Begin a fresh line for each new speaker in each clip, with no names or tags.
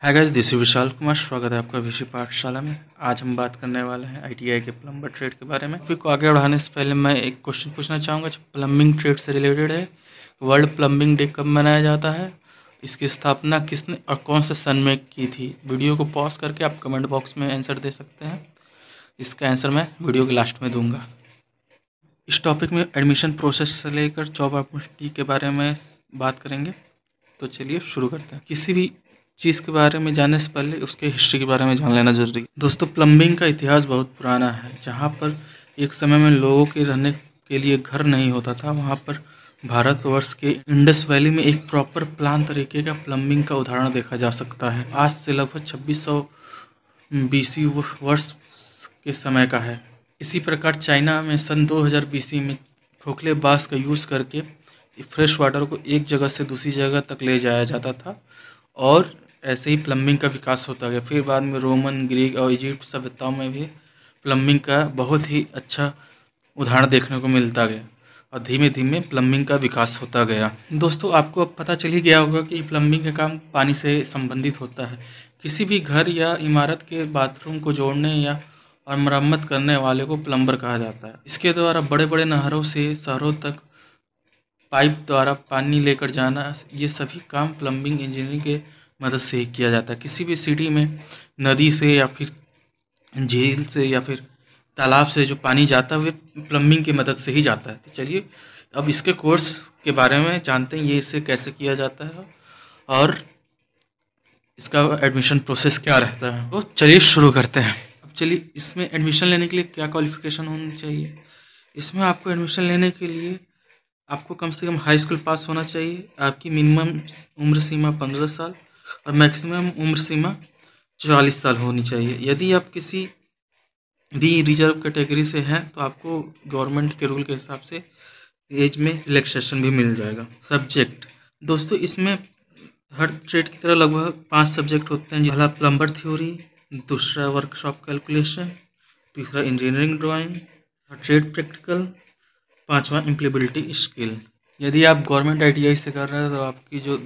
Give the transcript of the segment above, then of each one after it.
Hi guys, this is Vishal Kumar. स्वागत है आपका विषय पाठशाला में। आज हम बात करने वाले हैं आईटीआई के प्लम्बर ट्रेड के बारे में। टॉपिक को आगे बढ़ाने से पहले मैं एक क्वेश्चन पूछना चाहूँगा जो प्लम्बिंग ट्रेड से रिलेटेड है। वर्ल्ड प्लम्बिंग डे कब मनाया जाता है? इसकी स्थापना किसने और कौन से सन में की थी? वीडियो को पॉज करके आप कमेंट बॉक्स में आंसर दे सकते हैं। इसका आंसर मैं वीडियो के लास्ट में दूंगा। इस टॉपिक में एडमिशन प्रोसेस से लेकर जॉब अपॉर्चुनिटी के बारे में बात करेंगे। तो चलिए शुरू करते हैं। किसी भी चीज़ के बारे में जानने से पहले उसके हिस्ट्री के बारे में जान लेना जरूरी है। दोस्तों, प्लम्बिंग का इतिहास बहुत पुराना है। जहाँ पर एक समय में लोगों के रहने के लिए घर नहीं होता था, वहाँ पर भारतवर्ष के इंडस वैली में एक प्रॉपर प्लान तरीके का प्लम्बिंग का उदाहरण देखा जा सकता है। आज से लगभग 2600 BC वर्ष के समय का है। इसी प्रकार चाइना में सन 2000 BC में खोखले बांस का यूज़ करके फ्रेश वाटर को एक जगह से दूसरी जगह तक ले जाया जाता था और ऐसे ही प्लम्बिंग का विकास होता गया। फिर बाद में रोमन, ग्रीक और इजिप्ट सभ्यताओं में भी प्लम्बिंग का बहुत ही अच्छा उदाहरण देखने को मिलता गया और धीमे धीमे प्लम्बिंग का विकास होता गया। दोस्तों, आपको अब पता चल ही गया होगा कि प्लम्बिंग का काम पानी से संबंधित होता है। किसी भी घर या इमारत के बाथरूम को जोड़ने या और मरम्मत करने वाले को प्लम्बर कहा जाता है। इसके द्वारा बड़े बड़े नहरों से शहरों तक पाइप द्वारा पानी लेकर जाना, ये सभी काम प्लम्बिंग इंजीनियरिंग के मदद से ही किया जाता है। किसी भी सिटी में नदी से या फिर झील से या फिर तालाब से जो पानी जाता है वो प्लम्बिंग की मदद से ही जाता है। तो चलिए अब इसके कोर्स के बारे में जानते हैं, ये इसे कैसे किया जाता है और इसका एडमिशन प्रोसेस क्या रहता है। तो चलिए शुरू करते हैं। अब चलिए, इसमें एडमिशन लेने के लिए क्या क्वालिफिकेशन होनी चाहिए? इसमें आपको एडमिशन लेने के लिए आपको कम से कम हाई स्कूल पास होना चाहिए। आपकी मिनिमम उम्र सीमा 15 साल और मैक्सिमम उम्र सीमा 44 साल होनी चाहिए। यदि आप किसी भी रिजर्व कैटेगरी से हैं तो आपको गवर्नमेंट के रूल के हिसाब से एज में रिलैक्सेशन भी मिल जाएगा। सब्जेक्ट, दोस्तों इसमें हर ट्रेड की तरह लगभग 5 सब्जेक्ट होते हैं। पहला प्लम्बर थ्योरी, दूसरा वर्कशॉप कैलकुलेशन, तीसरा इंजीनियरिंग ड्राइंग, ट्रेड प्रैक्टिकल, पांचवा इम्प्लीबिलिटी स्किल। यदि आप गवर्नमेंट आईटीआई से कर रहे हैं तो आपकी जो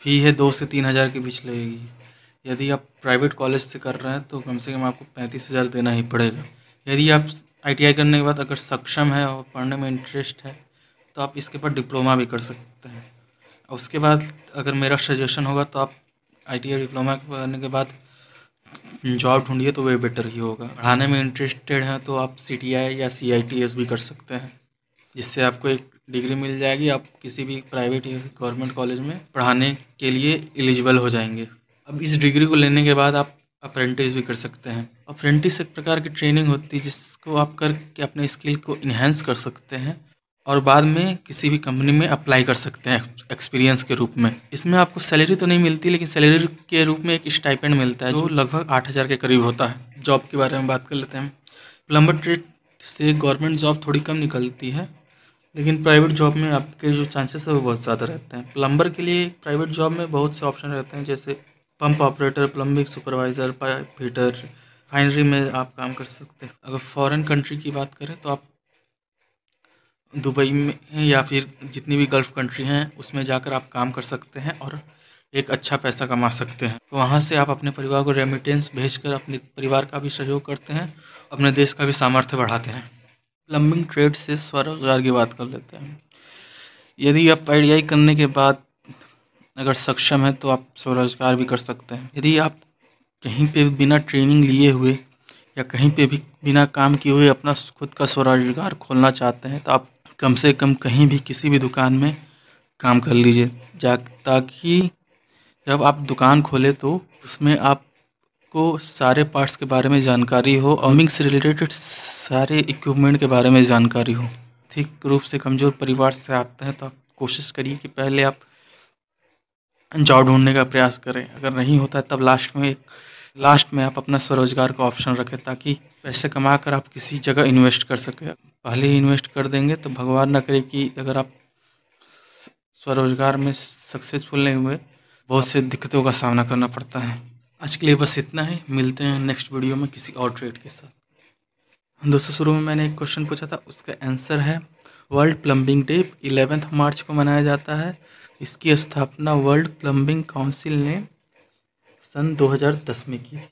फ़ी है 2 से 3 हज़ार के बीच लगेगी। यदि आप प्राइवेट कॉलेज से कर रहे हैं तो कम से कम आपको 35,000 देना ही पड़ेगा। यदि आप आईटीआई करने के बाद अगर सक्षम है और पढ़ने में इंटरेस्ट है तो आप इसके बाद डिप्लोमा भी कर सकते हैं। और उसके बाद अगर मेरा सजेशन होगा तो आप आईटीआई डिप्लोमा करने के बाद जॉब ढूंढिए तो वे बेटर ही होगा। पढ़ाने में इंटरेस्टेड हैं तो आप सीटीआई या सीआईटीएस भी कर सकते हैं, जिससे आपको एक डिग्री मिल जाएगी। आप किसी भी प्राइवेट या गवर्नमेंट कॉलेज में पढ़ाने के लिए एलिजिबल हो जाएंगे। अब इस डिग्री को लेने के बाद आप अप्रेंटिस भी कर सकते हैं। अप्रेंटिस एक प्रकार की ट्रेनिंग होती है जिसको आप करके अपने स्किल को इन्हेंस कर सकते हैं और बाद में किसी भी कंपनी में अप्लाई कर सकते हैं एक्सपीरियंस के रूप में। इसमें आपको सैलरी तो नहीं मिलती, लेकिन सैलरी के रूप में एक स्टाइपेंड मिलता है जो लगभग 8,000 के करीब होता है। जॉब के बारे में बात कर लेते हैं। प्लम्बर ट्रेड से गवर्नमेंट जॉब थोड़ी कम निकलती है, लेकिन प्राइवेट जॉब में आपके जो चांसेस है वो बहुत ज़्यादा रहते हैं। प्लम्बर के लिए प्राइवेट जॉब में बहुत से ऑप्शन रहते हैं, जैसे pump operator, plumbing supervisor, pipe fitter, finery में आप काम कर सकते हैं। अगर फॉरेन कंट्री की बात करें तो आप दुबई में या फिर जितनी भी गल्फ़ कंट्री हैं उसमें जाकर आप काम कर सकते हैं और एक अच्छा पैसा कमा सकते हैं। तो वहाँ से आप अपने परिवार को रेमिटेंस भेजकर अपने परिवार का भी सहयोग करते हैं, अपने देश का भी सामर्थ्य बढ़ाते हैं। प्लम्बिंग ट्रेड से स्वरोजगार की बात कर लेते हैं। यदि आप आईटीआई करने के बाद अगर सक्षम है तो आप स्वरोजगार भी कर सकते हैं। यदि आप कहीं पे बिना ट्रेनिंग लिए हुए या कहीं पे भी बिना काम किए हुए अपना खुद का स्वरोजगार खोलना चाहते हैं तो आप कम से कम कहीं भी किसी भी दुकान में काम कर लीजिए, ताकि जब आप दुकान खोले तो उसमें आपको सारे पार्ट्स के बारे में जानकारी हो और प्लम्बिंग से रिलेटेड सारे इक्विपमेंट के बारे में जानकारी हो। आर्थिक रूप से कमज़ोर परिवार से आते हैं तो आप कोशिश करिए कि पहले आप जॉब ढूंढने का प्रयास करें। अगर नहीं होता है तब लास्ट में आप अपना स्वरोजगार का ऑप्शन रखें, ताकि पैसे कमा कर आप किसी जगह इन्वेस्ट कर सकें। पहले ही इन्वेस्ट कर देंगे तो भगवान ना करे कि अगर आप स्वरोजगार में सक्सेसफुल नहीं हुए, बहुत से दिक्कतों का सामना करना पड़ता है। आज के लिए बस इतना ही। मिलते हैं नेक्स्ट वीडियो में किसी और ट्रेड के साथ। दोस्तों, शुरू में मैंने एक क्वेश्चन पूछा था, उसका आंसर है वर्ल्ड प्लम्बिंग डे 11 मार्च को मनाया जाता है। इसकी स्थापना वर्ल्ड प्लम्बिंग काउंसिल ने सन 2010 में की थी।